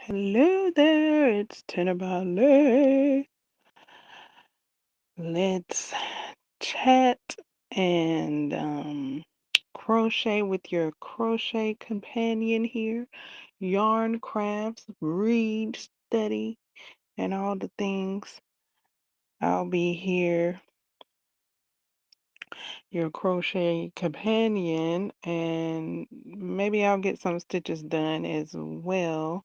Hello there, it's T1na Ba1ley. Let's chat and crochet with your crochet companion here. Yarn crafts, read, study, and all the things. I'll be here, your crochet companion, and maybe I'll get some stitches done as well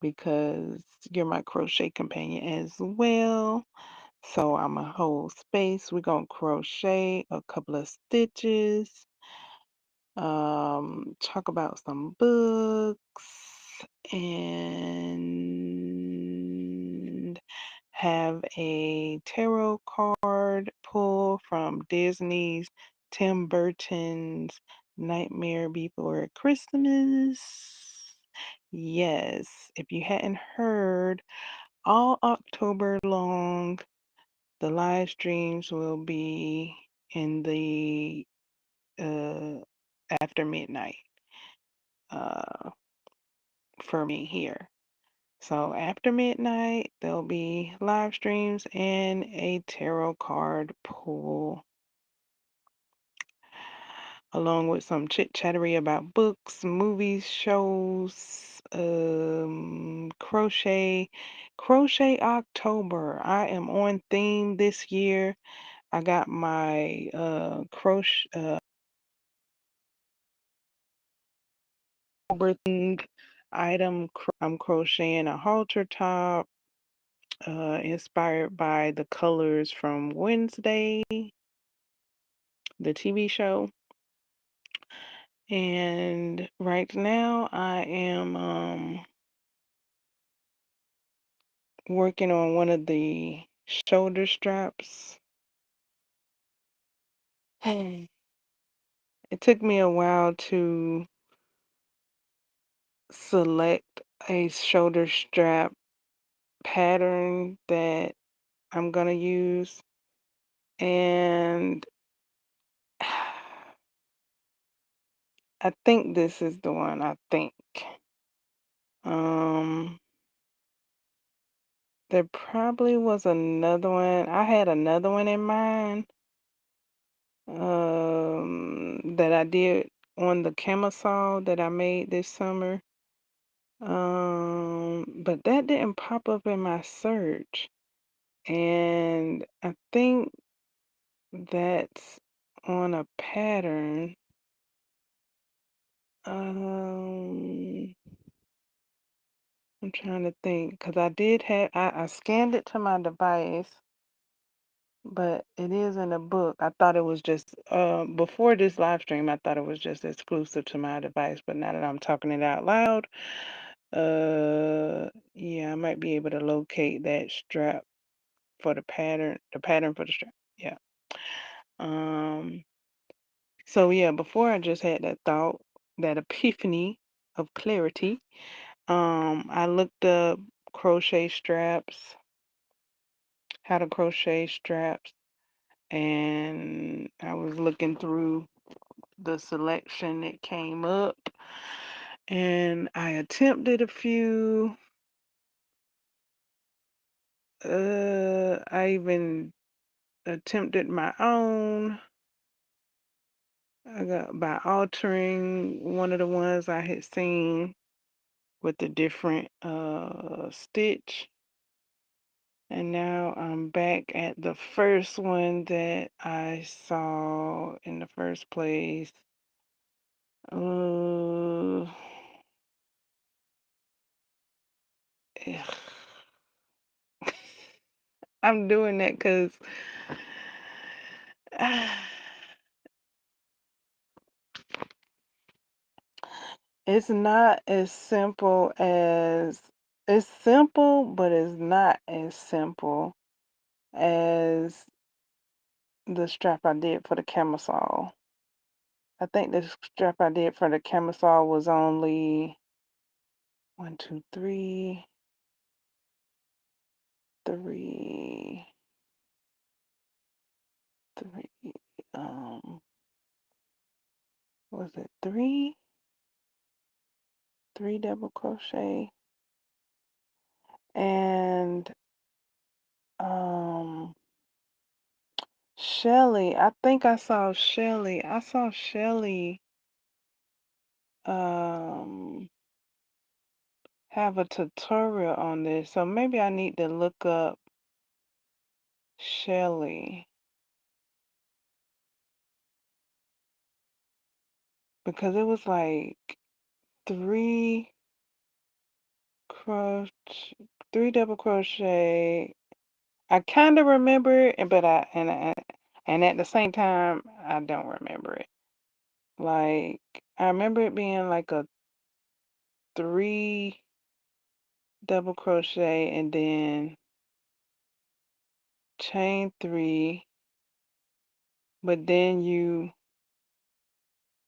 because you're my crochet companion as well. So I'm gonna hold space. We're gonna crochet a couple of stitches, talk about some books, and have a tarot card pull from Disney's Tim Burton's Nightmare Before Christmas. Yes, if you hadn't heard, all October long, the live streams will be in the after midnight uh, for me here. So after midnight, there'll be live streams and a tarot card pull, along with some chit chattery about books, movies, shows, crochet October. I am on theme this year. I got my crochet themed item. I'm crocheting a halter top, inspired by the colors from Wednesday, the TV show. And right now I am working on one of the shoulder straps. It took me a while to select a shoulder strap pattern that I'm gonna use, and I think this is the one. I think. Um, there probably was another one. I had another one in mind, that I did on the camisole that I made this summer. But that didn't pop up in my search, and I think that's on a pattern. Um, I'm trying to think because I did have I scanned it to my device, but it is in a book. I thought it was just before this live stream, I thought it was just exclusive to my device, but now that I'm talking it out loud, yeah, I might be able to locate that strap for the pattern for the strap. Yeah. Um, so yeah, before I just had that thought, that epiphany of clarity. I looked up crochet straps, how to crochet straps, and I was looking through the selection that came up, and I attempted a few. I even attempted my own. I got by altering one of the ones I had seen with the different stitch. And now I'm back at the first one that I saw in the first place. Uh, I'm doing that because it's not as simple as it's simple, but it's not as simple as the strap I did for the camisole. I think the strap I did for the camisole was only one, two, three, three, um, was it three double crochet? And Shelly, I think I saw Shelly. I saw Shelly have a tutorial on this. So maybe I need to look up Shelly because it was like three crochet, three double crochet. I kind of remember it, but and at the same time I don't remember it. Like I remember it being like a three double crochet and then chain three, but then you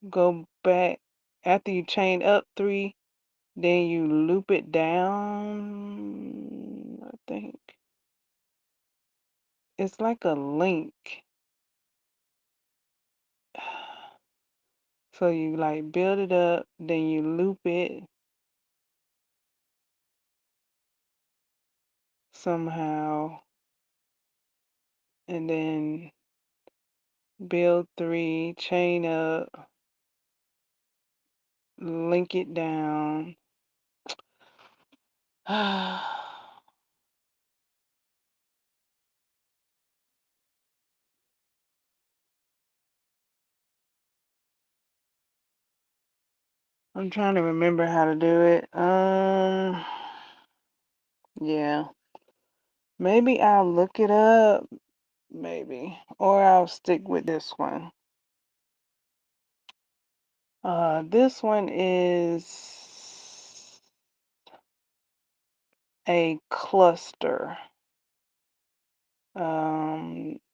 go back after you chain up three, then you loop it down. I think it's like a link. So you like build it up, then you loop it somehow, and then build three, chain up, link it down. I'm trying to remember how to do it. Yeah. Maybe I'll look it up, maybe, or I'll stick with this one. This one is a cluster. What's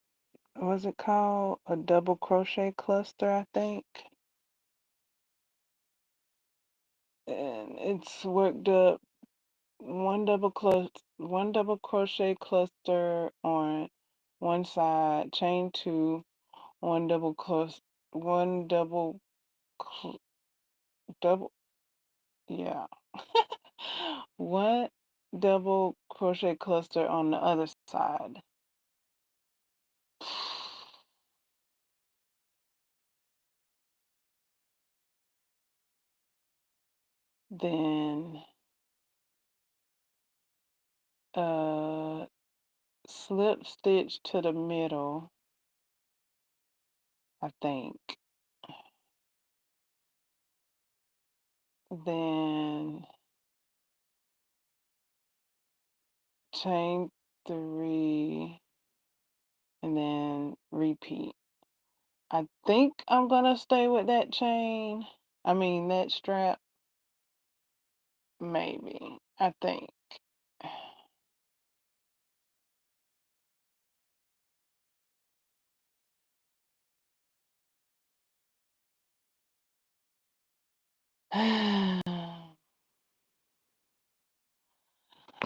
it called? A double crochet cluster, I think. And it's worked up one double crochet cluster on one side, chain two, one double cluster, one double, yeah. One double crochet cluster on the other side. Then slip stitch to the middle, I think. Then chain three and then repeat. I think I'm gonna stay with that chain. I mean that strap. Maybe. I think.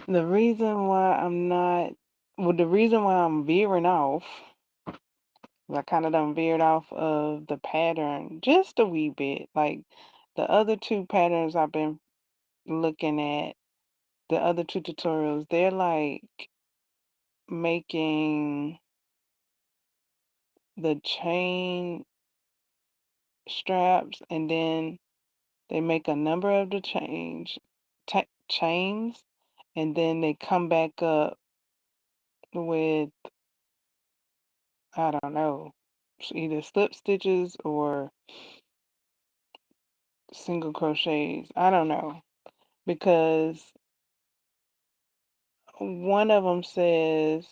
The reason why I'm not, well, the reason why I'm veering off, I kind of done veered off of the pattern just a wee bit. Like the other two patterns I've been looking at, the other two tutorials, they're like making the chain straps and then they make a number of the chains and then they come back up with, I don't know, either slip stitches or single crochets. I don't know because one of them says,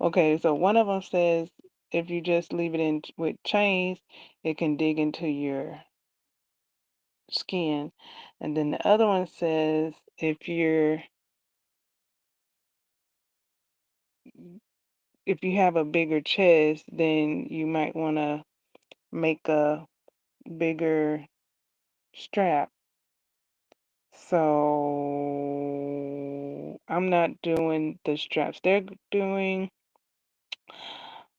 okay, so one of them says if you just leave it in with chains, it can dig into your skin. And then the other one says if you have a bigger chest, then you might want to make a bigger strap. So I'm not doing the straps they're doing.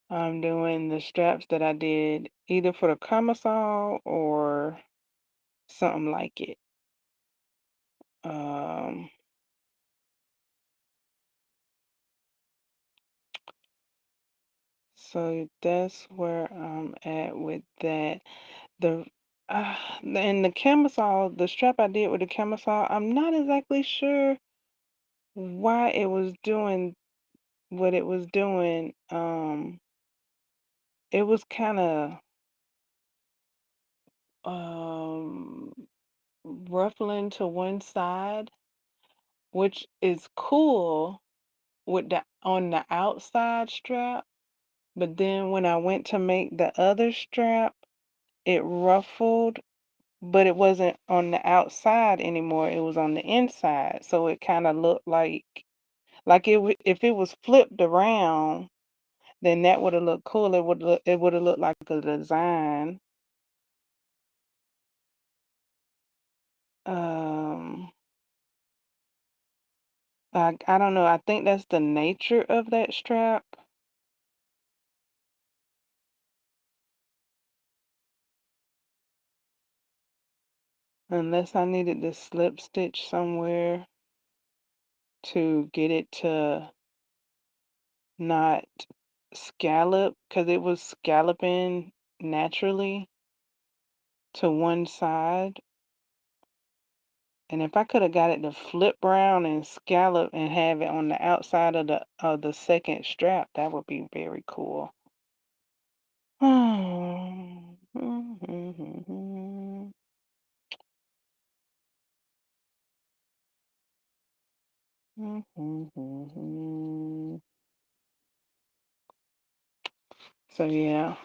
I'm doing the straps that I did either for the camisole or something like it. Um, So that's where I'm at with that. The and the camisole, the strap I did with the camisole, I'm not exactly sure why it was doing what it was doing. It was kind of um ruffling to one side, which is cool with the on the outside strap, but then when I went to make the other strap, it ruffled, but it wasn't on the outside anymore. It was on the inside. So it kind of looked like if it was flipped around, then that would have looked cool. It would have looked like a design. Um, I don't know. I think that's the nature of that strap. Unless I needed to slip stitch somewhere to get it to not scallop, because it was scalloping naturally to one side. And if I could have got it to flip around and scallop and have it on the outside of the second strap, that would be very cool. So yeah,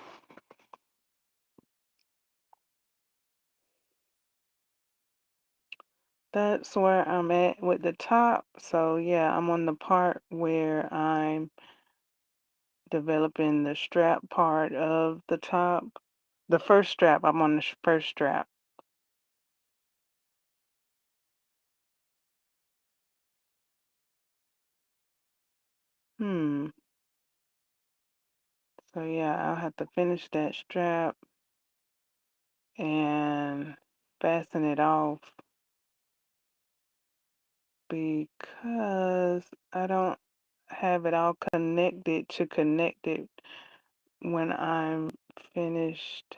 that's where I'm at with the top. So yeah, I'm on the part where I'm developing the strap part of the top. The first strap, I'm on the first strap. Hmm. So yeah, I'll have to finish that strap and fasten it off because I don't have it all connected to connect it when I'm finished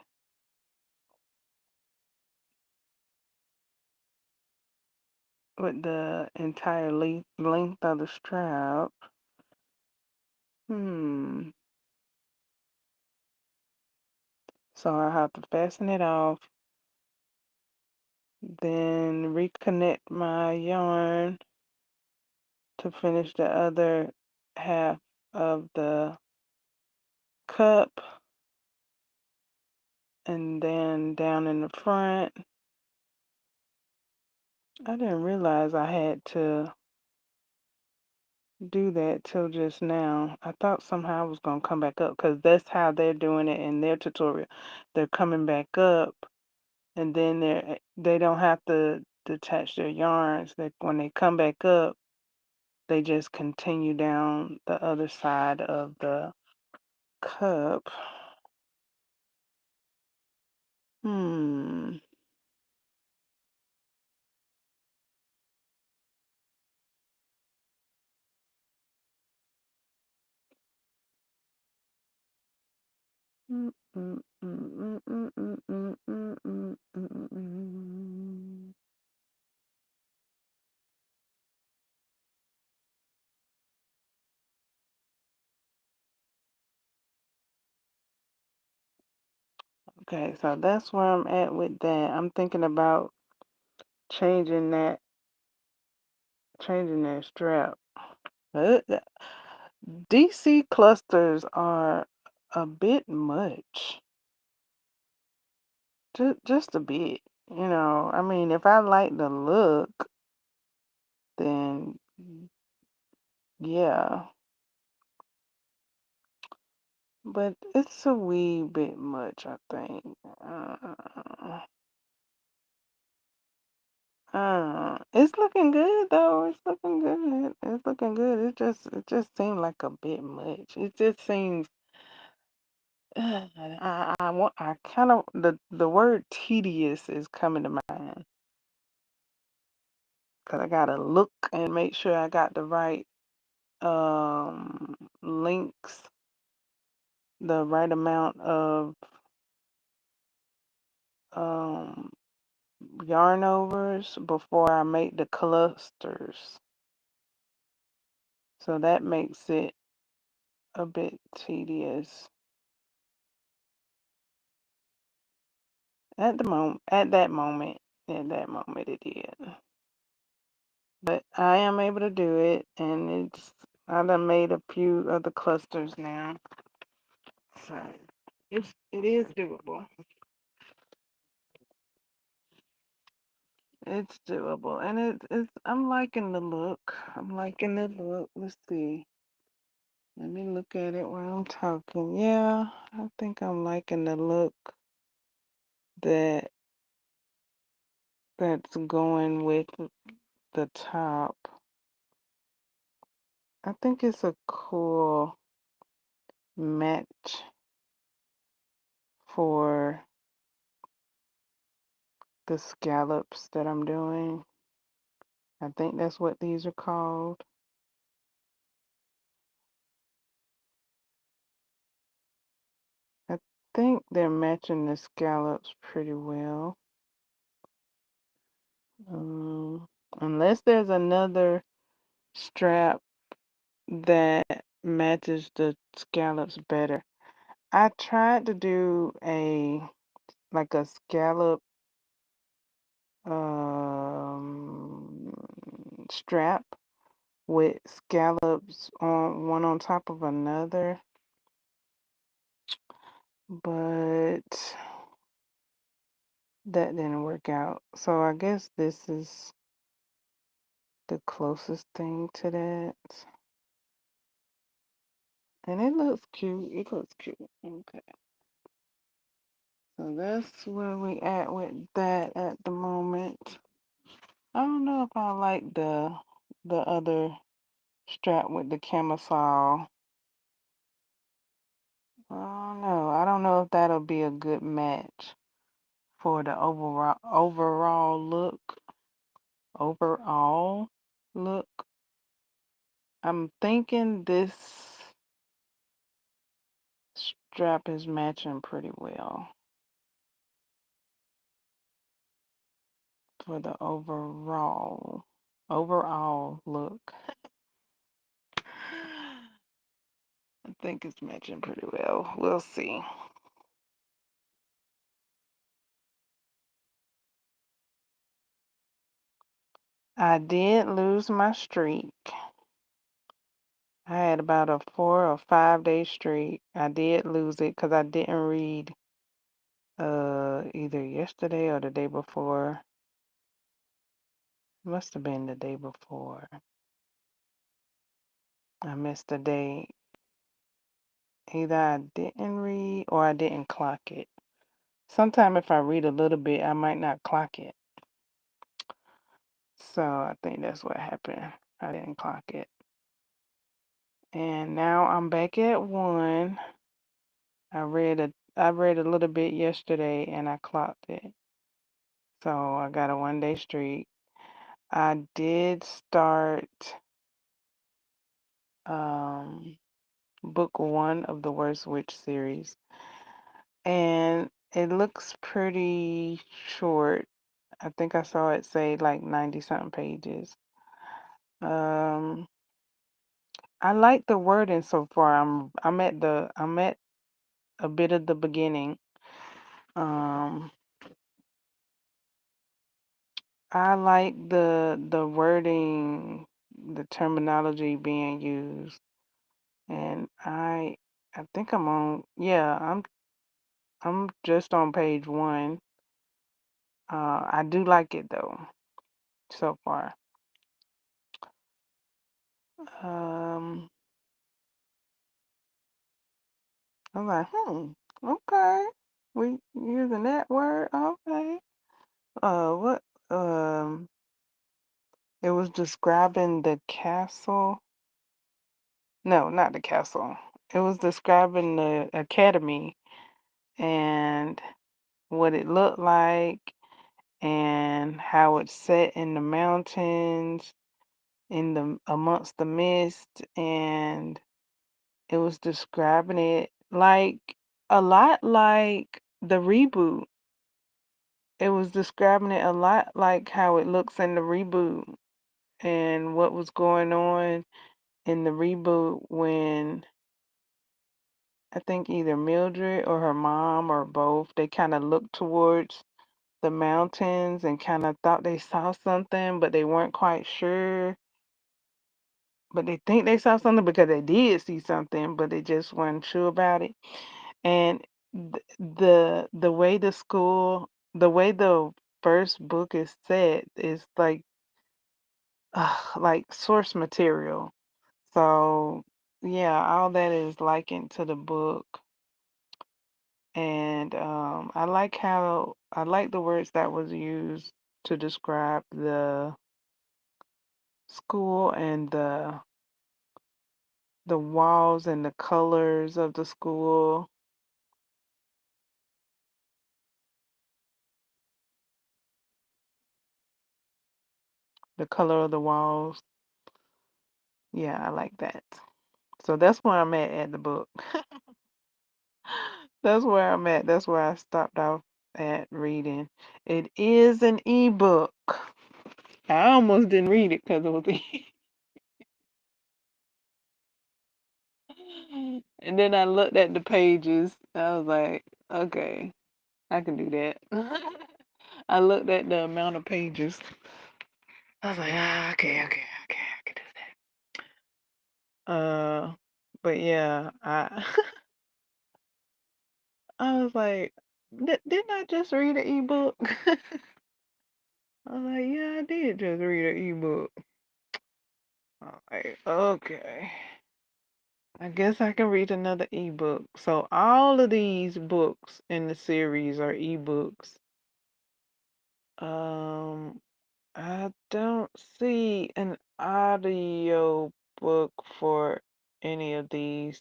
with the entire length of the strap. Hmm. So I have to fasten it off, then reconnect my yarn to finish the other half of the cup, and then down in the front. I didn't realize I had to do that till just now. I thought somehow I was going to come back up because that's how they're doing it in their tutorial. They're coming back up, and then they don't have to detach their yarns. When they come back up, they just continue down the other side of the cup. Hmm. Mm, mm, mm, mm, mm, mm, mm, mm, mm, mm. Okay, so that's where I'm at with that. I'm thinking about changing that, changing that strap. DC clusters are a bit much, just a bit. I mean, if I like the look, then yeah, but it's a wee bit much, I think. It's looking good though. It's looking good. It's looking good. It just seemed like a bit much. It just seems. I kind of the word tedious is coming to mind because I gotta look and make sure I got the right links the right amount of um, yarn overs before I make the clusters. So that makes it a bit tedious. At that moment it did. But I am able to do it, and I done made a few other clusters now. So it is doable. It's doable, and I'm liking the look. Let's see. Let me look at it while I'm talking. Yeah, I think I'm liking the look that's going with the top. I think it's a cool match for the scallops that I'm doing. I think that's what these are called. I think they're matching the scallops pretty well. Unless there's another strap that matches the scallops better. I tried to do a scallop strap with scallops on one on top of another, but that didn't work out. So I guess this is the closest thing to that. And it looks cute. Okay. So that's where we at with that at the moment. I don't know if I like the other strap with the camisole. I don't know. I don't know if that'll be a good match for the overall look. Overall look. I'm thinking this strap is matching pretty well for the overall look. I think it's matching pretty well. We'll see. I did lose my streak. I had about a 4 or 5 day streak. I did lose it because I didn't read either yesterday or the day before. Must have been the day before. I missed a day. Either I didn't read or I didn't clock it. Sometime if I read a little bit, I might not clock it. So I think that's what happened. I didn't clock it. And now I'm back at 1. I read a little bit yesterday and I clocked it. So I got a 1 day streak. I did start book 1 of the Worst Witch series. And it looks pretty short. I think I saw it say like 90 something pages. I like the wording so far. I'm at a bit of the beginning. I like the wording, the terminology being used, and I think I'm just on page 1. I do like it though so far. I'm like, okay, we using that word, okay. What it was describing the castle. No, not the castle. It was describing the academy and what it looked like and how it's set in the mountains amongst the mist, and it was describing it like a lot like the reboot. It was describing it a lot like how it looks in the reboot and what was going on in the reboot when I think either Mildred or her mom or both, they kind of looked towards the mountains and kind of thought they saw something, but they weren't quite sure. But they think they saw something because they did see something, but they just weren't sure about it. And the way the way the first book is set is like source material. So yeah, all that is likened to the book. And I like the words that was used to describe the school and the walls and the colors of the school, the color of the walls. Yeah, I like that. So that's where I'm at the book. That's where I'm at. That's where I stopped off at reading. It is an ebook. I almost didn't read it because it was and then I looked at the pages. I was like, okay, I can do that. I looked at the amount of pages. I was like, okay, I can do that. But yeah, I was like, didn't I just read an ebook? I was like, yeah, I did just read an ebook. I was like, okay. I guess I can read another ebook. So all of these books in the series are ebooks. Um, I don't see an audio book for any of these.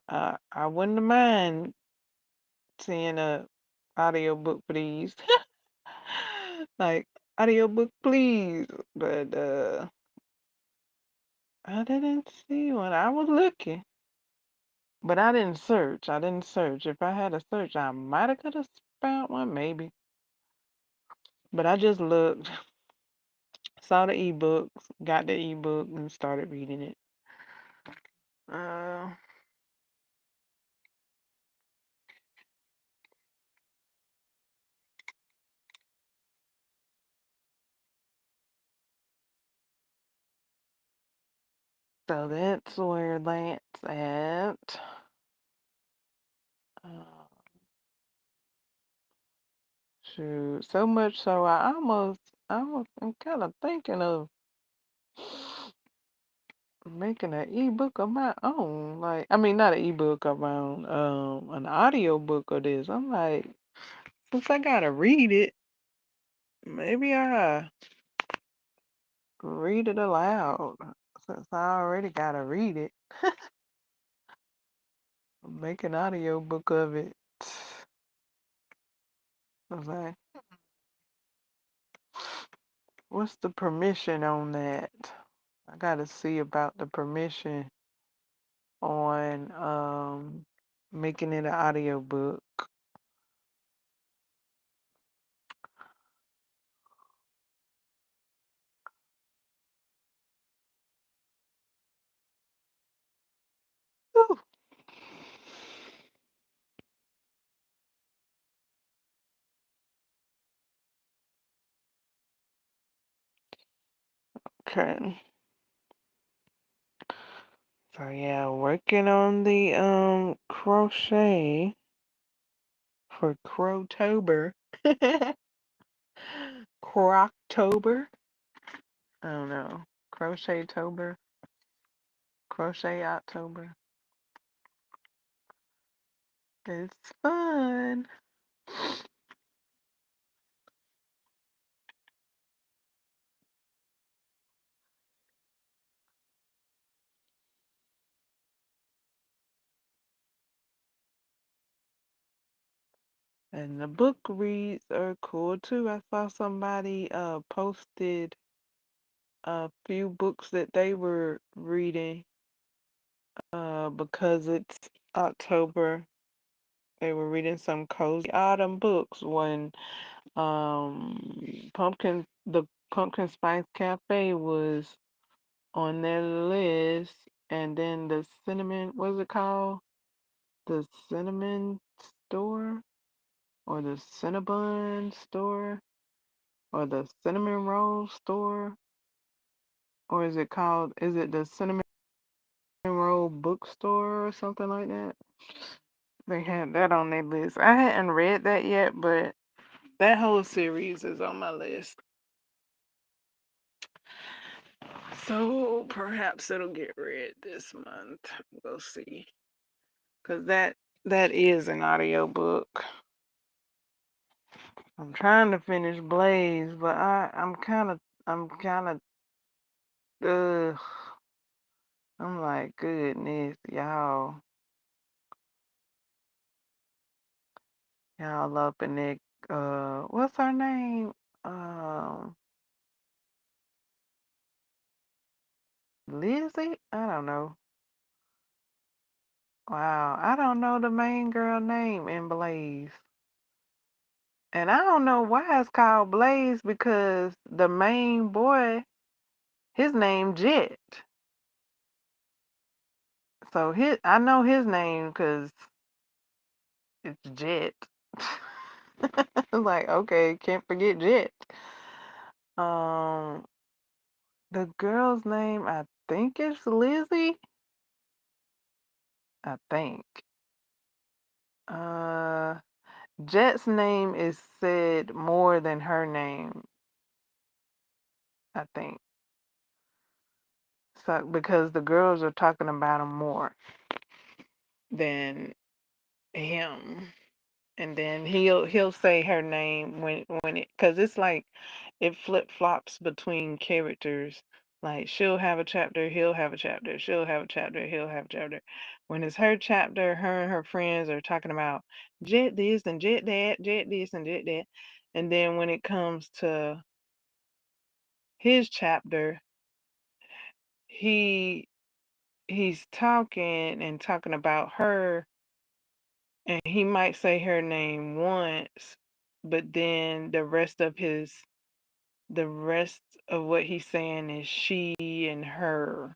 I wouldn't mind seeing a audio book for these. Like audio book, please. But I didn't see one. I was looking, but I didn't search. I didn't search. If I had a search, I might have could have found one, maybe. But I just looked, saw the ebooks, got the ebook, and started reading it. Uh, so that's where that's at. Uh, shoot, so much so I'm kind of thinking of making an ebook of my own. Like, I mean, not an ebook of my own, an audio book of this. I'm like, since I gotta read it, maybe I read it aloud. Since I already gotta read it, make an audio book of it. I was like, what's the permission on that? I gotta see about the permission on making it an audio book. Whew. Okay. So yeah, working on the crochet for Crowtober. Croctober? I don't know. Crochettober. Crochet October. It's fun. And the book reads are cool too. I saw somebody posted a few books that they were reading because October. They were reading some cozy autumn books when the Pumpkin Spice Cafe was on their list, and then the cinnamon, what's it called? The cinnamon store, or the Cinnabon store, or the cinnamon roll store, or is it the cinnamon roll bookstore or something like that? They had that on their list. I hadn't read that yet, but that whole series is on my list. So perhaps it'll get read this month. We'll see. Cause that is an audiobook. I'm trying to finish Blaze, but I'm kinda ugh. I'm like, goodness, y'all up in there. What's her name? Um, Lizzie? I don't know. Wow, I don't know the main girl name in Blaze. And I don't know why it's called Blaze because the main boy, his name Jet. So I know his name because it's Jet. Like, okay, can't forget Jet. Um, the girl's name, I think it's Lizzie. I think. Uh, Jet's name is said more than her name, I think. So because the girls are talking about him more than him. And then he'll say her name when it, because it's like it flip flops between characters. Like she'll have a chapter, he'll have a chapter, she'll have a chapter, he'll have a chapter. When it's her chapter, her and her friends are talking about jet this and jet that, jet this and jet that. And then when it comes to his chapter, he he's talking about her, and he might say her name once, but then the rest of what he's saying is she and her.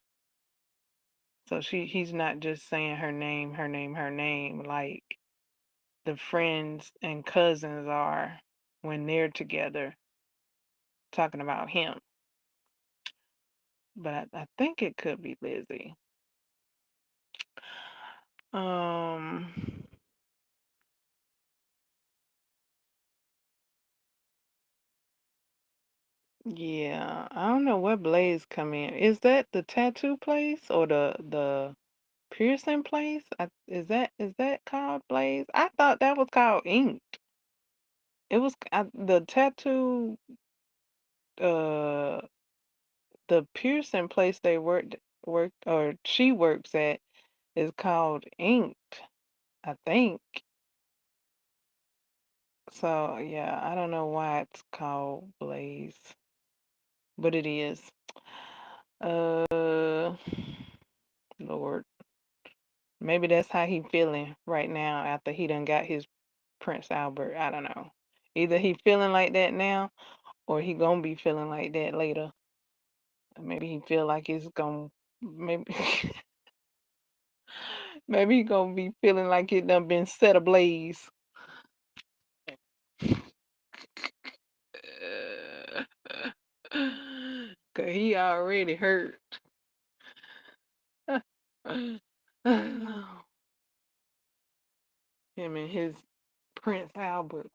So he's not just saying her name, her name, her name, like the friends and cousins are when they're together talking about him. But I think it could be Lizzie. Um, yeah, I don't know where Blaze come in. Is that the tattoo place or the Pearson place? Is that called Blaze? I thought that was called Ink. It was the tattoo. Uh, the Pearson place they work or she works at is called Ink, I think. So yeah, I don't know why it's called Blaze, but it is. Uh, Lord, maybe that's how he feeling right now after he done got his Prince Albert. I don't know. Either he feeling like that now, or he gonna be feeling like that later. Maybe he feel like it's gonna maybe maybe he gonna be feeling like it done been set ablaze. Cause he already hurt. Him and his Prince Albert.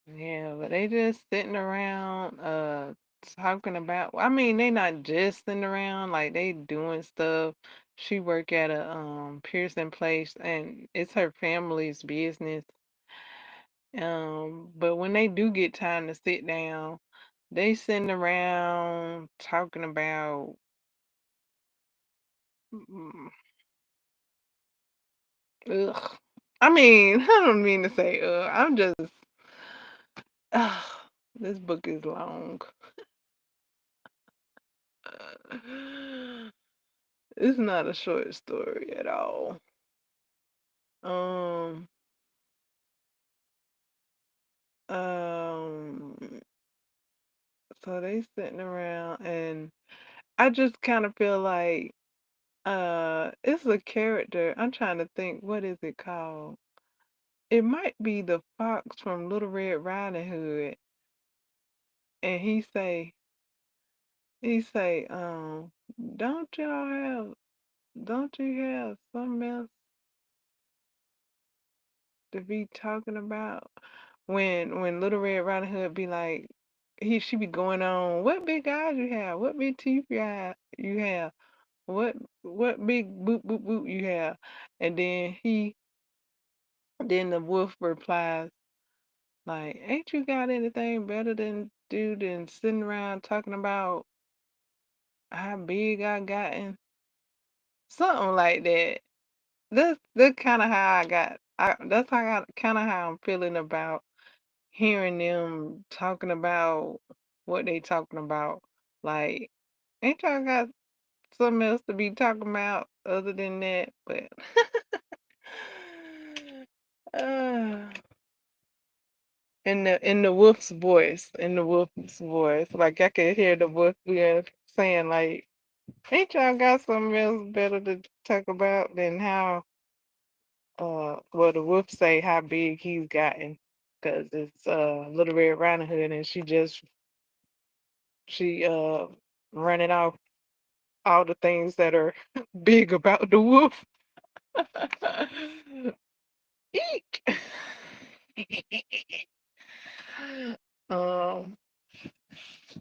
Yeah, but they just sitting around talking about, I mean, they not just sitting around, like they doing stuff. She work at a Pearson place and it's her family's business, But when they do get time to sit down, they sitting around talking about. mm, Ugh. I mean, I don't mean to say I'm just. Ugh, this book is long. It's not a short story at all. Um, um, so they sitting around, and I just kind of feel like it's a character. I'm trying to think, what is it called? It might be the fox from Little Red Riding Hood, and he say, don't y'all have, don't you have something else to be talking about? When Little Red Riding Hood be like, she be going on, what big eyes you have, what big teeth you have, what what big boop boop boop you have, and then the wolf replies like, ain't you got anything better than do than sitting around talking about how big I gotten, something like that. That's kind of how I got. That's how kind of how I'm feeling about hearing them talking about what they talking about. Like, ain't y'all got something else to be talking about other than that? But uh, in the wolf's voice, like I could hear the wolf saying, like, ain't y'all got something else better to talk about than how well, the wolf say how big he's gotten, because it's Little Red Riding Hood, and she running off all the things that are big about the wolf. Eek. um,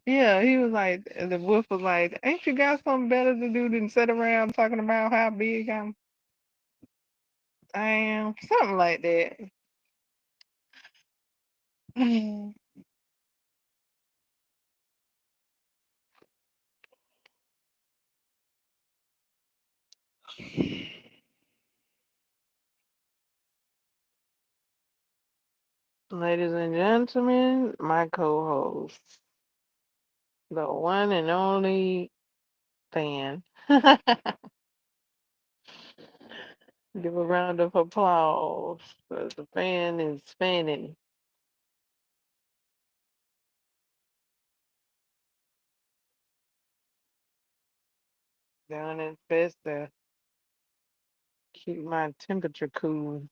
yeah, he was like, the wolf was like, "Ain't you got something better to do than sit around talking about how big I am?" Something like that. Ladies and gentlemen, my co-host, the one and only fan. Give a round of applause because the fan is fanning, doing its best to keep my temperature cool.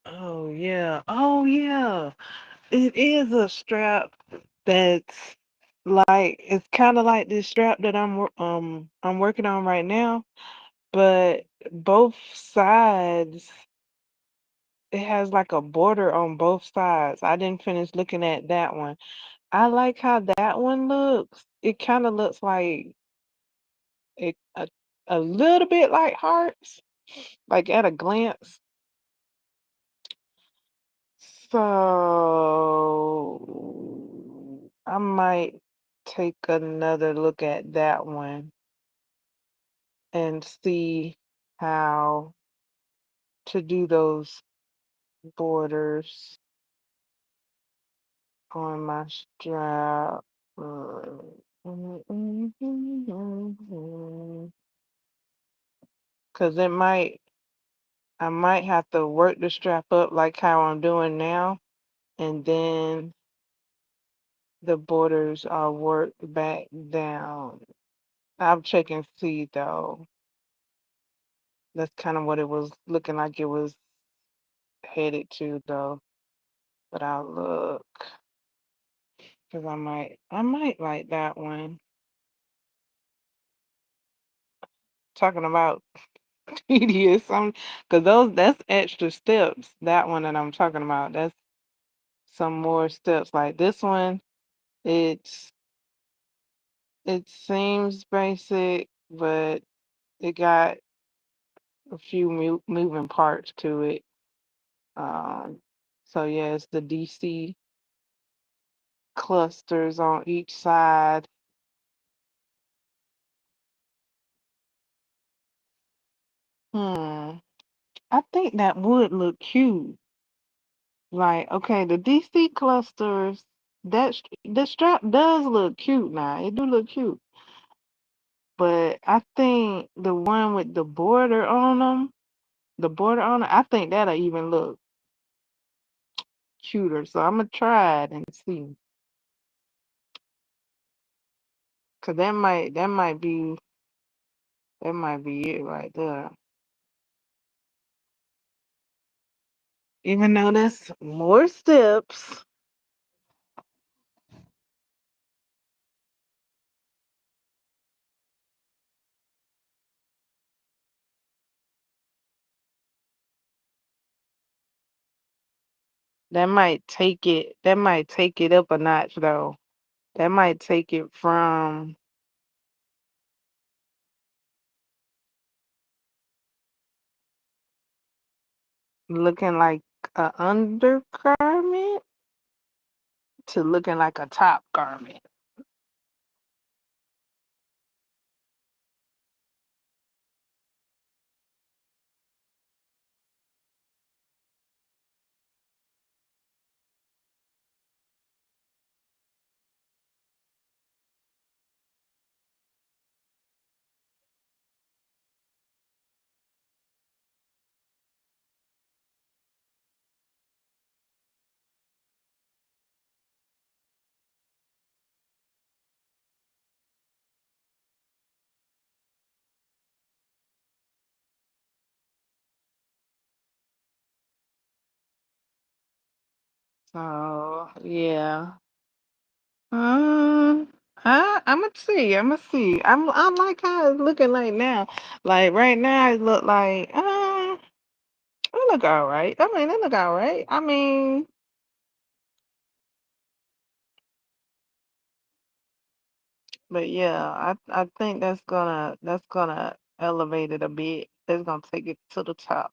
Oh yeah, oh yeah. It is a strap that's like, it's kind of like this strap that I'm working on right now, but both sides, it has like a border on both sides. I didn't finish looking at that one. I like how that one looks. It kind of looks like it a little bit like hearts, like at a glance. So I might take another look at that one and see how to do those borders on my strap. Cause I might have to work the strap up like how I'm doing now, and then the borders are worked back down. I'll check and see though. That's kind of what it was looking like it was headed to though. But I'll look because I might like that one. Talking about tedious, because that's extra steps. That one that I'm talking about, that's some more steps. Like this one, it's it seems basic, but it got a few moving parts to it. Um, so yeah, it's the DC clusters on each side. Hmm, I think that would look cute. Like, okay, the DC clusters, the strap does look cute now. It do look cute. But I think the one with the border on it, I think that'll even look cuter. So I'm gonna try it and see. Cause that might be it right there. Even though that's more steps, that might take it up a notch though. That might take it from looking like a undergarment to looking like a top garment. So yeah. Um, I'm gonna see. I'm gonna see. I like how it's looking like now. Like right now, it look like it look all right. I mean, it look all right. I mean, but yeah, I think that's gonna elevate it a bit. It's gonna take it to the top.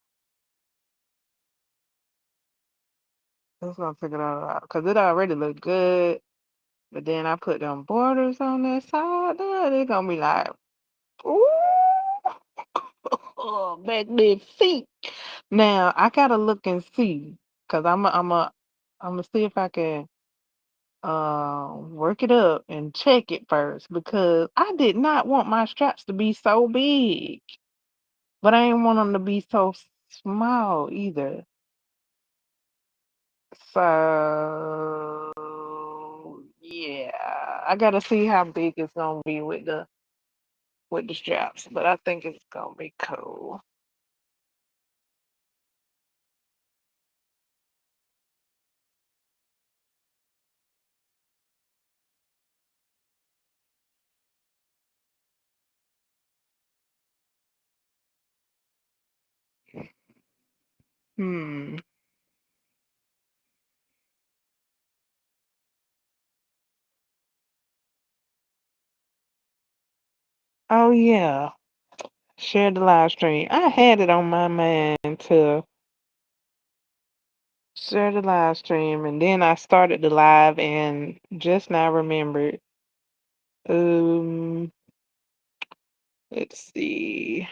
It's gonna take it all out because it already look good. But then I put them borders on that side. There, they're gonna be like, ooh, back their feet. Now I gotta look and see, cause I'm a see if I can work it up and check it first because I did not want my straps to be so big, but I didn't want them to be so small either. So yeah, I gotta see how big it's gonna be with the straps, but I think it's gonna be cool. Hmm. Oh yeah. Share the live stream. I had it on my mind to share the live stream, and then I started the live and just now remembered. Um, let's see.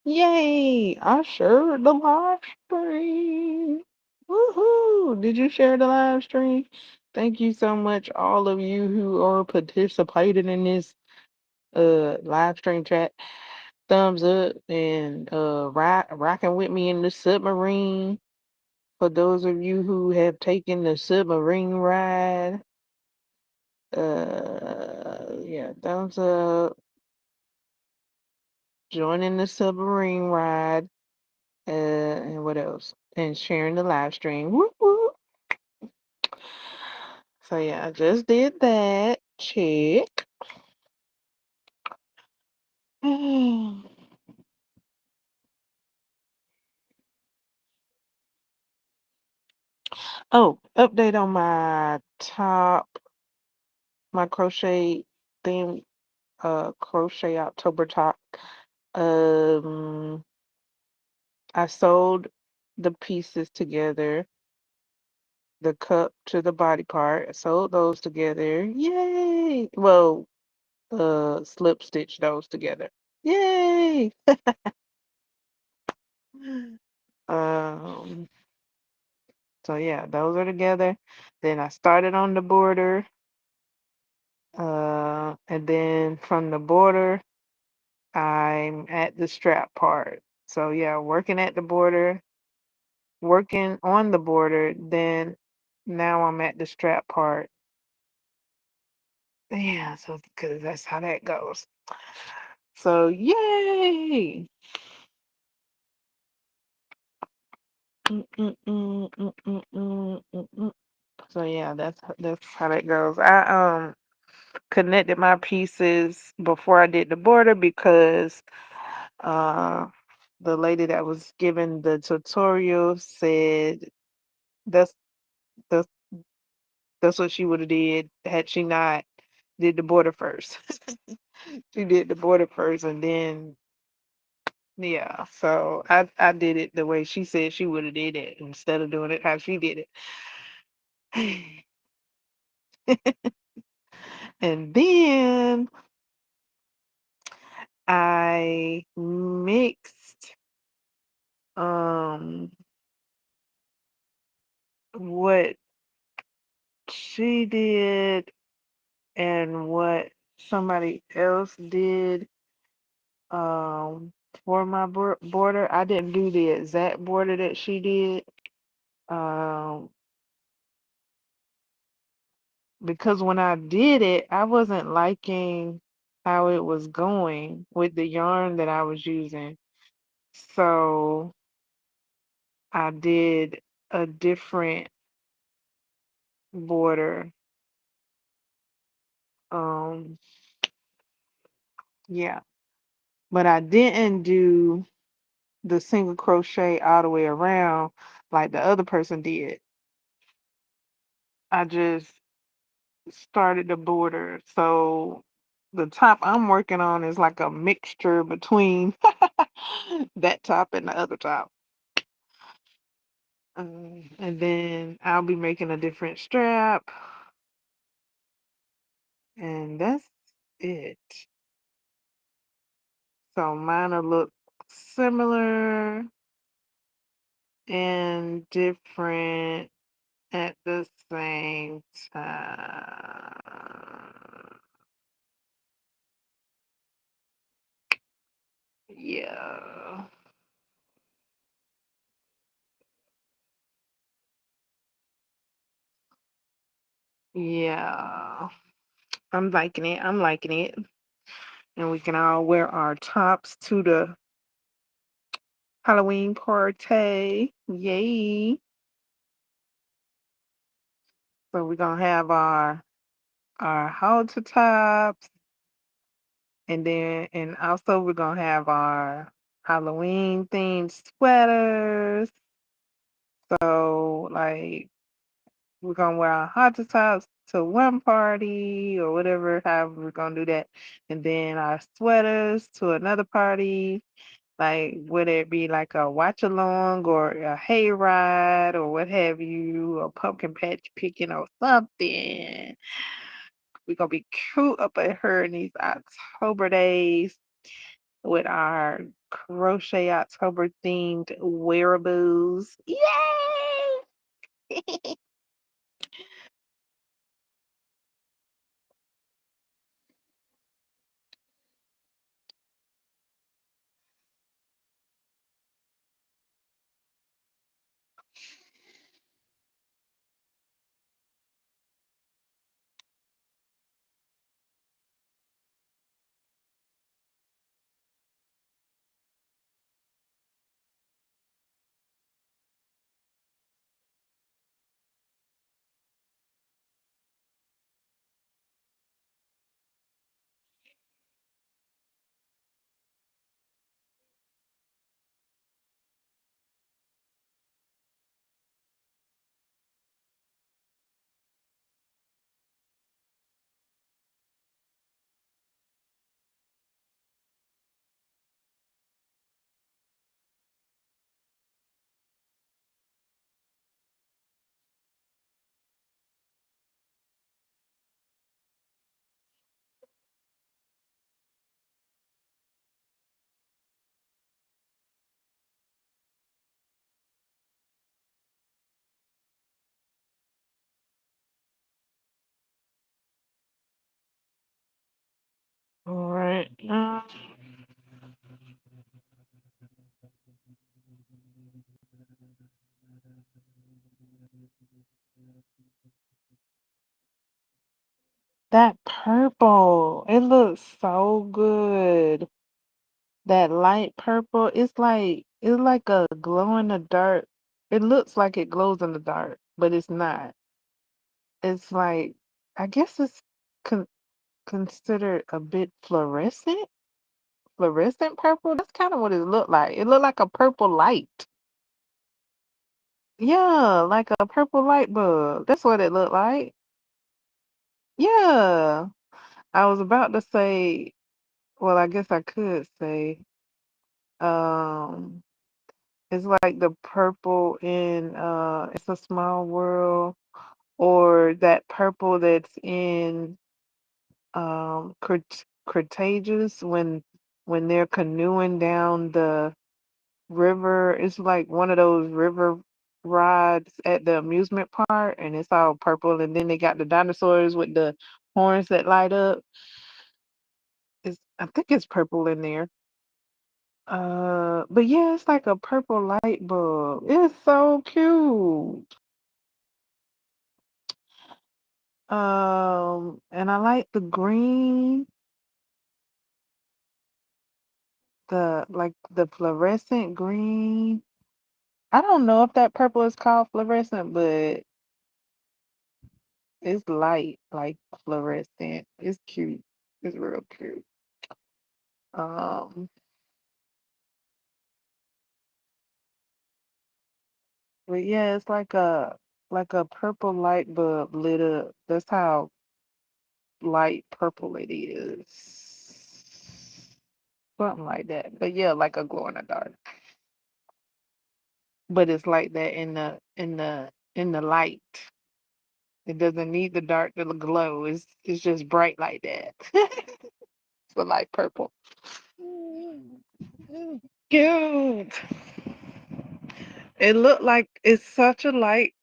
Yay! I shared the live stream. Woohoo! Did you share the live stream? Thank you so much, all of you who are participating in this live stream chat. Thumbs up and rocking with me in the submarine. For those of you who have taken the submarine ride, yeah, thumbs up. Joining the submarine ride. And what else? And sharing the live stream. Whoop, whoop. So yeah, I just did that. Check. Oh, update on my top, my crochet theme, crochet October top. Um, I sewed the pieces together, the cup to the body part. I sewed those together. Yay! Well, slip stitch those together. Yay! Um, so yeah, those are together. Then I started on the border, and then from the border, I'm at the strap part. So yeah, working at the border, working on the border, then now I'm at the strap part. Yeah, so because that's how that goes. So yay! Mm, mm, mm, mm, mm, mm, mm, mm. So yeah, that's how that goes. I connected my pieces before I did the border because uh the lady that was giving the tutorial said that's that's that's what she would have did had she not did the border first. She did the border first and then yeah, so I did it the way she said she would have did it instead of doing it how she did it. And then I mixed um what she did and what somebody else did for my border. I didn't do the exact border that she did um because when I did it, I wasn't liking how it was going with the yarn that I was using. So I did a different border. Um yeah, but I didn't do the single crochet all the way around like the other person did. I just started the border. So the top I'm working on is like a mixture between that top and the other top. And then I'll be making a different strap, and that's it. So mine will look similar and different at the same time. Yeah. Yeah. I'm liking it. I'm liking it. And we can all wear our tops to the Halloween party. Yay. So we're gonna have our halter tops and also we're gonna have our Halloween themed sweaters. So like we're gonna wear our halter tops to one party or whatever, however we're gonna do that. And then our sweaters to another party. Like whether it be like a watch along or a hayride or what have you, or pumpkin patch picking or something. We're gonna be cute up at her in these October days. with our crochet October themed wearables. Yay! All right. That purple, it looks so good. That light purple, it's like a glow in the dark. It looks like it glows in the dark, but it's not. It's like I guess it's con considered a bit fluorescent. Fluorescent purple. That's kind of what it looked like. It looked like a purple light. Yeah, like a purple light bulb. That's what it looked like. Yeah. I was about to say, well, I guess I could say, um, it's like the purple in It's a Small World, or that purple that's in Cretaceous when they're canoeing down the river. It's like one of those river rides at the amusement park, and it's all purple, and then they got the dinosaurs with the horns that light up. I think it's purple in there. But yeah, it's like a purple light bulb. It's so cute. And I like the green, the fluorescent green. I don't know if that purple is called fluorescent, but it's light, like fluorescent. It's cute. It's real cute. Um, but yeah, it's like a purple light bulb lit up. That's how light purple it is. Something like that. But yeah, like a glow in the dark. But it's like that in the light. It doesn't need the dark to glow. It's just bright like that. It's a light purple. Cute. It looked like it's such a light,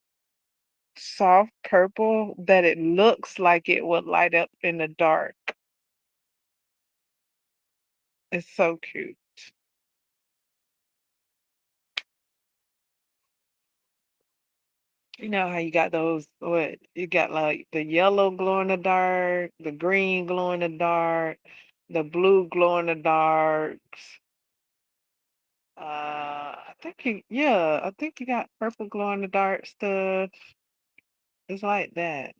soft purple that it looks like it would light up in the dark. It's so cute. You know how you got those, what? You got like the yellow glow in the dark, the green glow in the dark, the blue glow in the darks. I think you got purple glow in the dark stuff. It's like that.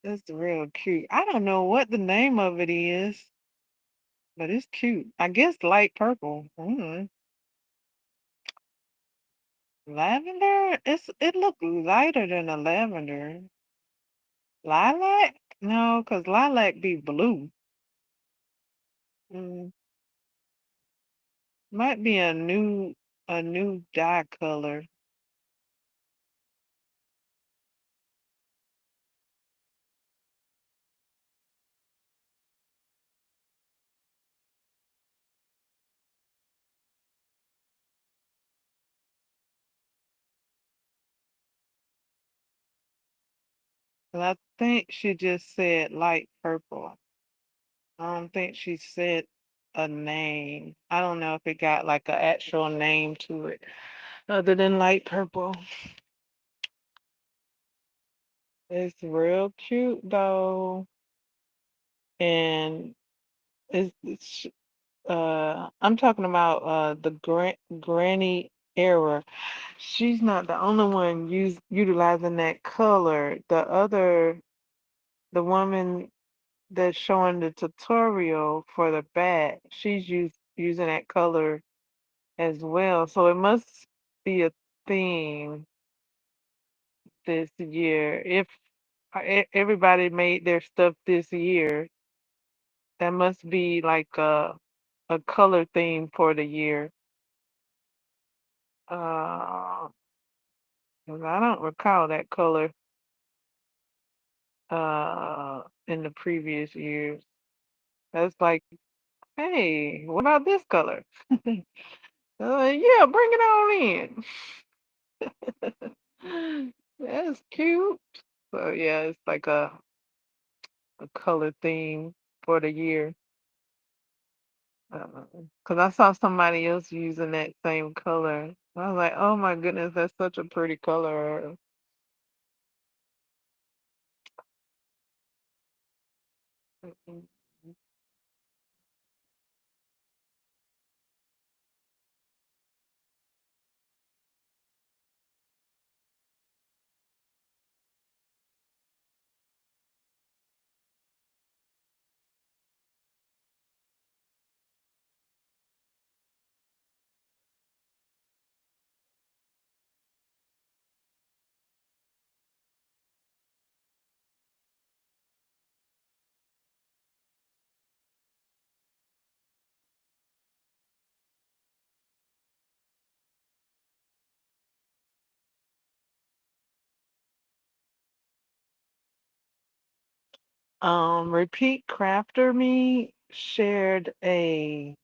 It's real cute. I don't know what the name of it is, but it's cute. I guess light purple. Lavender? It look lighter than a lavender. Lilac? No, 'cause lilac be blue. Mm, might be a new dye color. And I think she just said light purple. I don't think she said a name. I don't know if it got like an actual name to it other than light purple. It's real cute though. And it's I'm talking about the granny era. She's not the only one utilizing that color. The woman that's showing the tutorial for the bat, she's using that color as well. So it must be a theme this year. If everybody made their stuff this year, that must be like a color theme for the year. 'Cause I don't recall that color in the previous years. That's like, hey, what about this color? Yeah, bring it on in. That's cute. So yeah, it's like a color theme for the year. Because I saw somebody else using that same color. I was like, oh my goodness, that's such a pretty color. Repeat Crafter Me shared a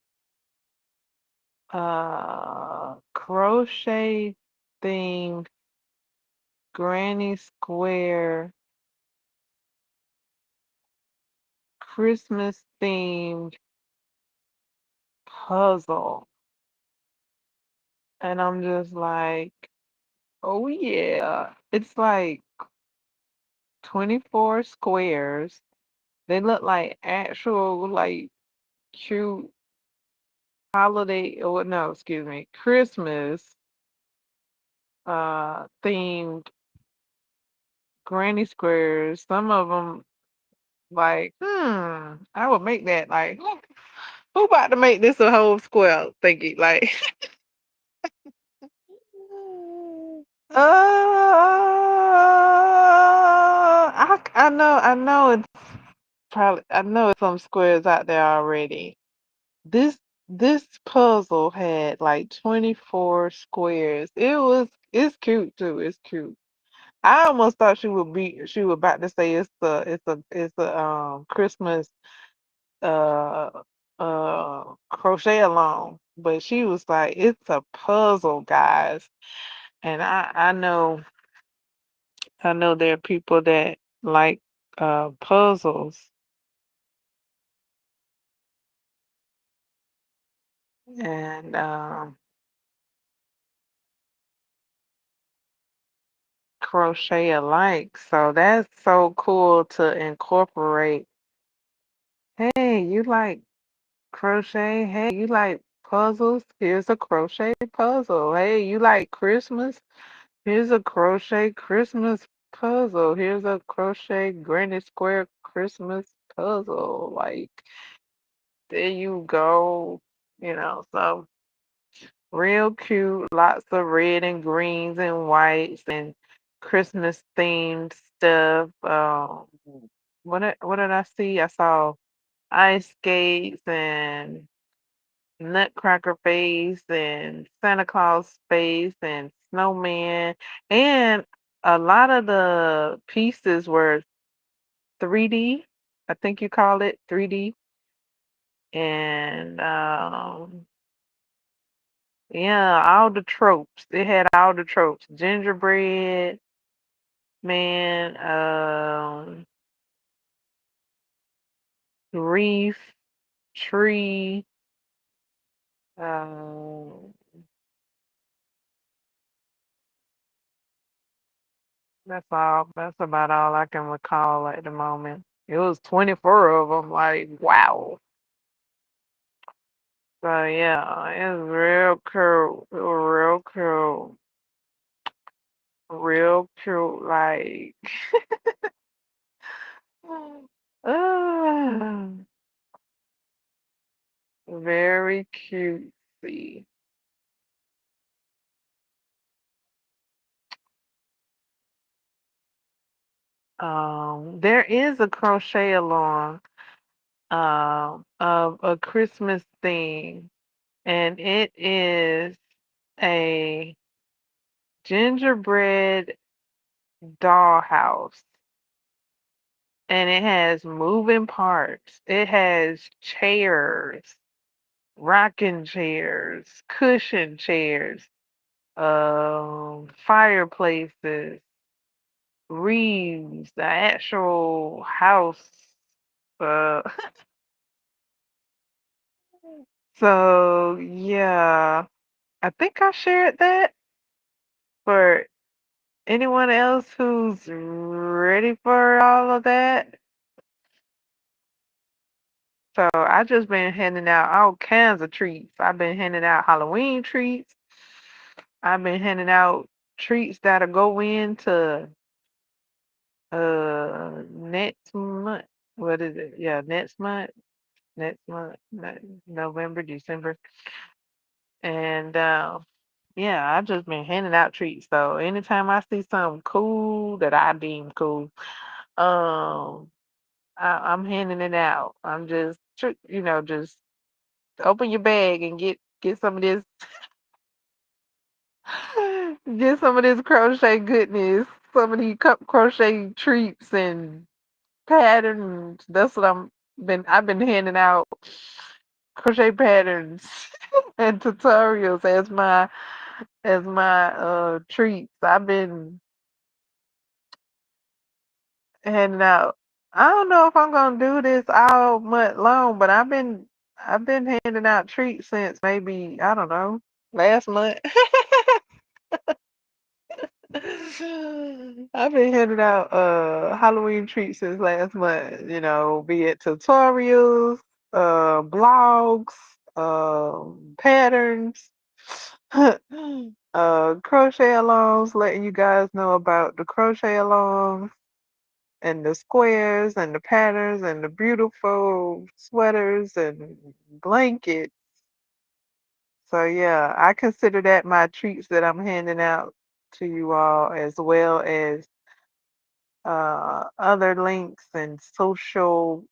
crochet themed granny square Christmas themed puzzle. And I'm just like, oh yeah. It's like 24 squares. They look like actual like cute holiday or no, excuse me, Christmas themed granny squares. Some of them like, I would make that like who about to make this a whole square thingy like I know it's probably I know it's some squares out there already. This this puzzle had like 24 squares. It's cute too. It's cute. I almost thought she was about to say it's a Christmas uh crochet along, but she was like it's a puzzle, guys. And I know there are people that like puzzles and crochet alike. So that's so cool to incorporate. Hey, you like crochet? Hey, you like puzzles? Here's a crochet puzzle. Hey, you like Christmas? Here's a crochet Christmas puzzle. Here's a crochet Granny Square Christmas puzzle. Like, there you go. So real cute. Lots of red and greens and whites and Christmas themed stuff. What did I see? I saw ice skates and Nutcracker face and Santa Claus face and snowman. And a lot of the pieces were 3D. I think you call it 3D. And yeah, all the tropes. It had all the tropes. Gingerbread, Man, reef, tree, um, that's all. That's about all I can recall at the moment. It was 24 of them. Like, wow. So yeah, it's real cool. Real cool. Real cute. Like, ah, very cutesy. There is a crochet along of a Christmas theme, and it is a gingerbread dollhouse, and it has moving parts. It has chairs, rocking chairs, cushion chairs, fireplaces, wreaths, the actual house. Uh, so yeah, I think I shared that for anyone else who's ready for all of that. So I just been handing out all kinds of treats. I've been handing out Halloween treats. I've been handing out treats that'll go into next month. What is it? Yeah, next month. Next month, November, December. And yeah, I've just been handing out treats. So anytime I see something cool that I deem cool, um, I'm handing it out. I'm just, just open your bag and get some of this, get some of this crochet goodness, some of these crochet treats and patterns. That's what I've been handing out crochet patterns and tutorials as my treats. I've been handing out. I don't know if I'm gonna do this all month long, but I've been handing out treats since maybe, I don't know, last month. I've been handing out Halloween treats since last month, be it tutorials, blogs, patterns, crochet alongs, letting you guys know about the crochet alongs and the squares and the patterns and the beautiful sweaters and blankets. So yeah, I consider that my treats that I'm handing out to you all, as well as other links and social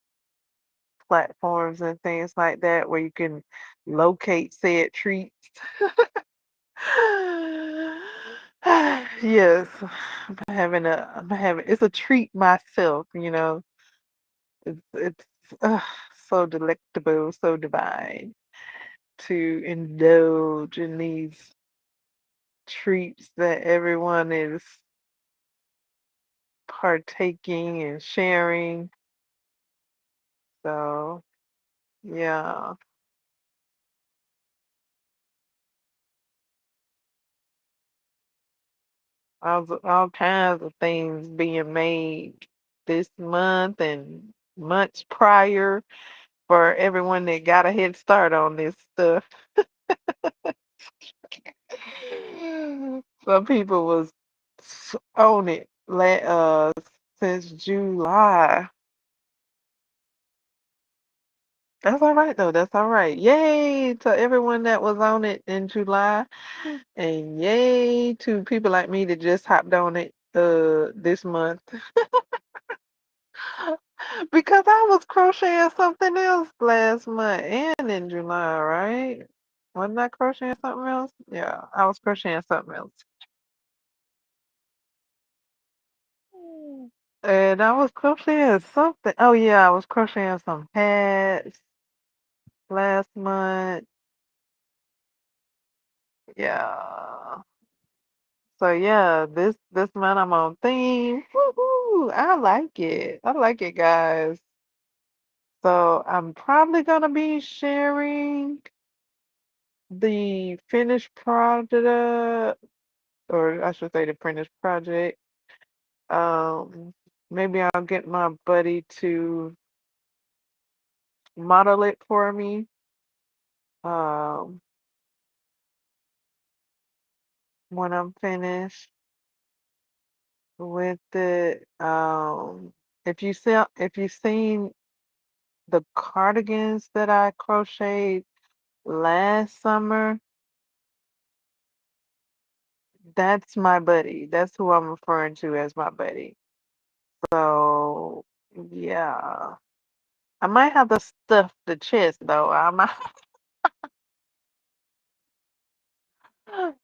platforms and things like that where you can locate said treats. Yes, I'm having, it's a treat myself, it's so delectable, so divine to indulge in these treats that everyone is partaking and sharing. So, yeah, all kinds of things being made this month and months prior for everyone that got a head start on this stuff. Some people was on it since July. That's all right though. That's all right. Yay to everyone that was on it in July, and yay to people like me that just hopped on it this month. Because I was crocheting something else last month and in July, right? Wasn't I crocheting something else? Yeah, I was crocheting something else. And I was crocheting something. Oh yeah, I was crocheting some hats last month. Yeah. So yeah, this month I'm on theme. Woohoo! I like it. I like it, guys. So I'm probably gonna be sharing the finished product, or I should say the finished project. Um, Maybe I'll get my buddy to model it for me. Um, when I'm finished with it. If you seen the cardigans that I crocheted last summer, that's my buddy. That's who I'm referring to as my buddy. So yeah. I might have to stuff the chest though. I might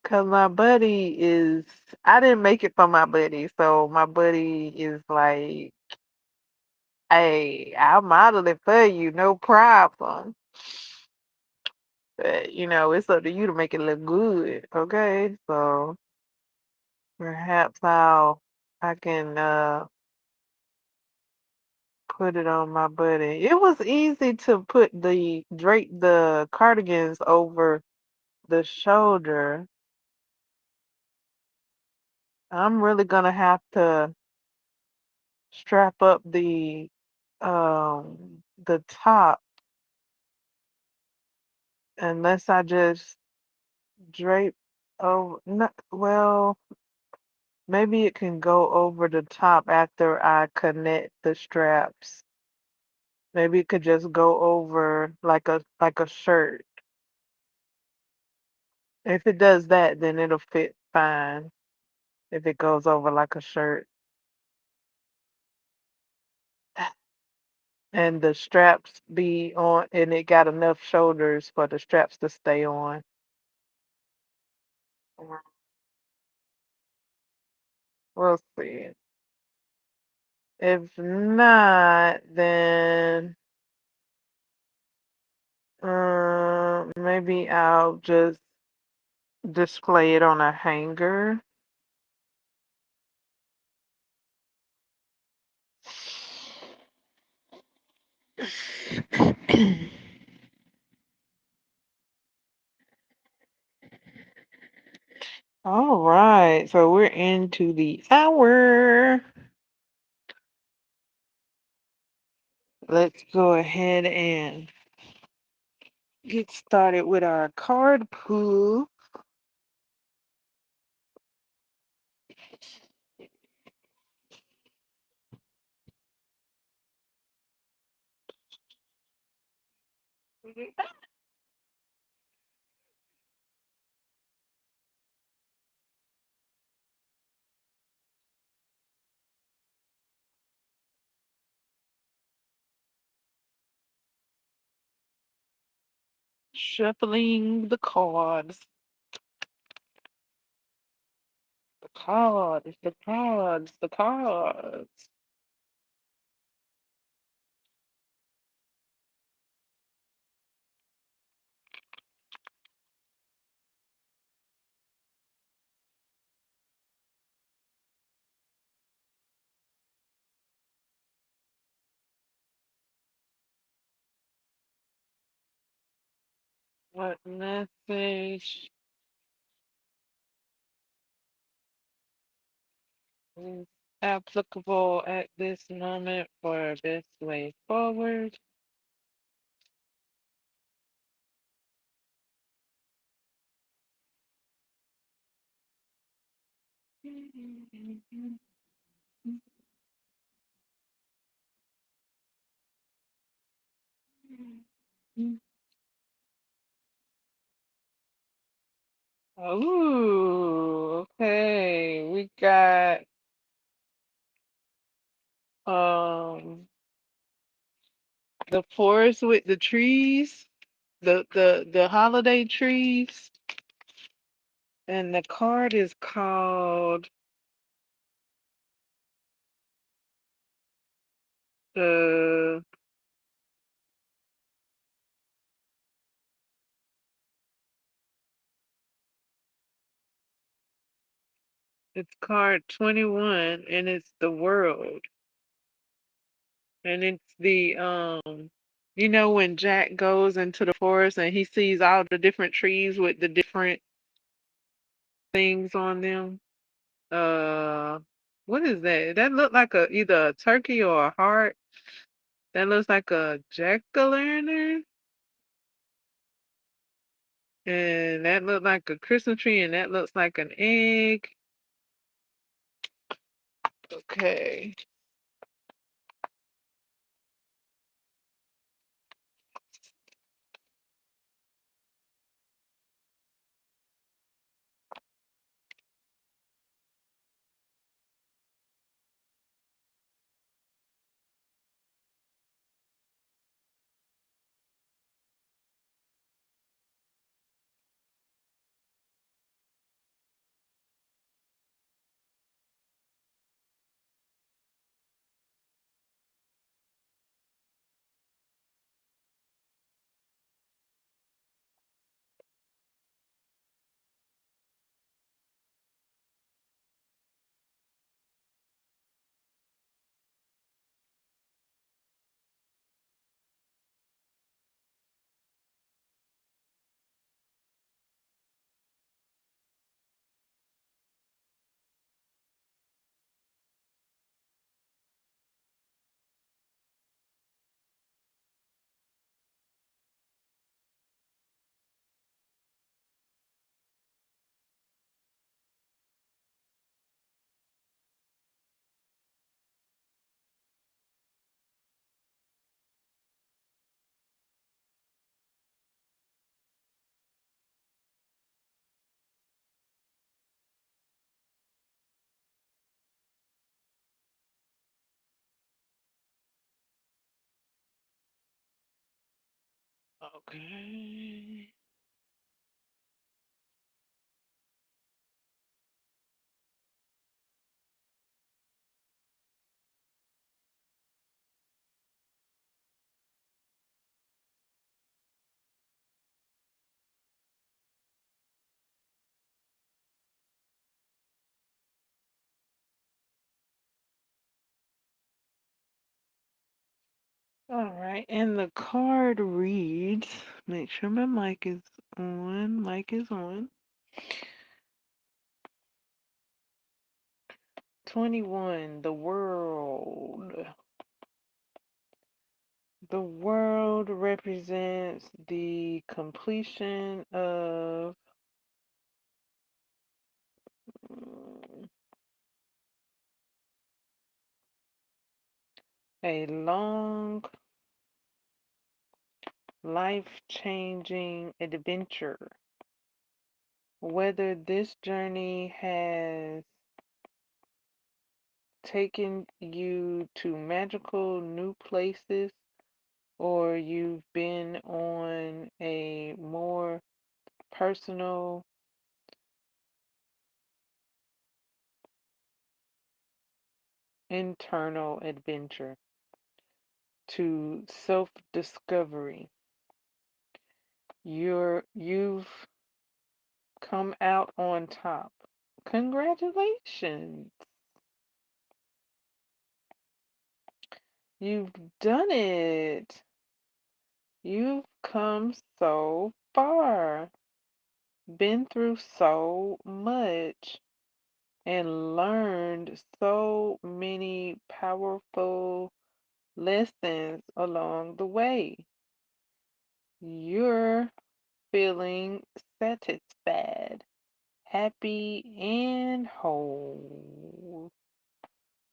cause my buddy is I didn't make it for my buddy, so my buddy is like, hey, I'll model it for you, no problem. But it's up to you to make it look good, okay? So perhaps I can put it on my buddy. It was easy to put the drape the cardigans over the shoulder. I'm really gonna have to strap up the top unless I just drape over not, well, maybe it can go over the top after I connect the straps. Maybe it could just go over like a shirt. If it does that, then it'll fit fine. If it goes over like a shirt. And the straps be on, and it got enough shoulders for the straps to stay on. We'll see. If not, then maybe I'll just display it on a hanger. All right, so we're into the hour. Let's go ahead and get started with our card pool. Shuffling the cards. The cards, the cards, the cards. What message is applicable at this moment for best way forward? Oh, okay. We got um the forest with the trees, the holiday trees, and the card is called the It's card 21 and it's the world. And it's the when Jack goes into the forest and he sees all the different trees with the different things on them. Uh what is that? That looked like either a turkey or a heart. That looks like a jack-o'-lantern. And that looked like a Christmas tree and that looks like an egg. Okay. Okay. All right, and the card reads, make sure my mic is on. Mic is on. 21, the world. The world represents the completion of mm, a long, life-changing adventure. Whether this journey has taken you to magical new places or you've been on a more personal, internal adventure to self-discovery. You've come out on top. Congratulations. You've done it. You've come so far, been through so much, and learned so many powerful lessons along the way. You're feeling satisfied, happy, and whole.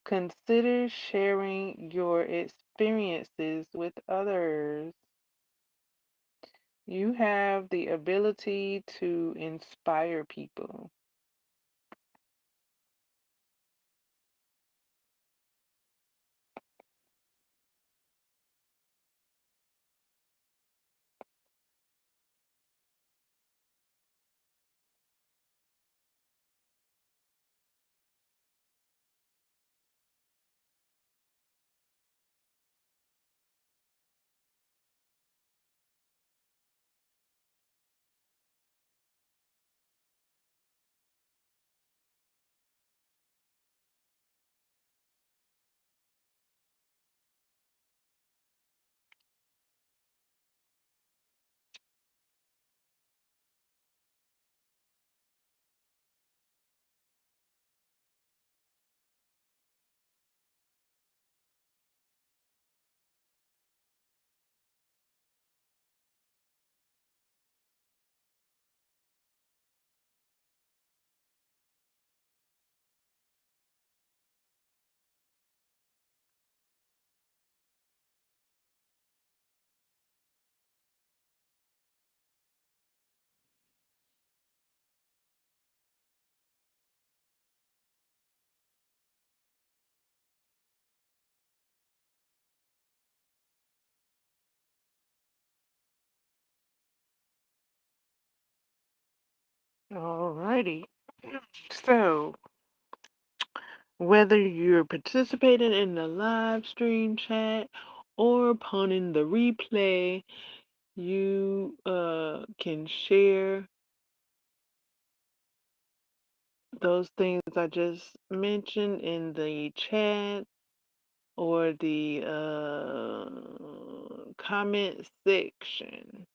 Consider sharing your experiences with others. You have the ability to inspire people. Alrighty. So, whether you're participating in the live stream chat or upon the replay, you can share those things I just mentioned in the chat or the comment section.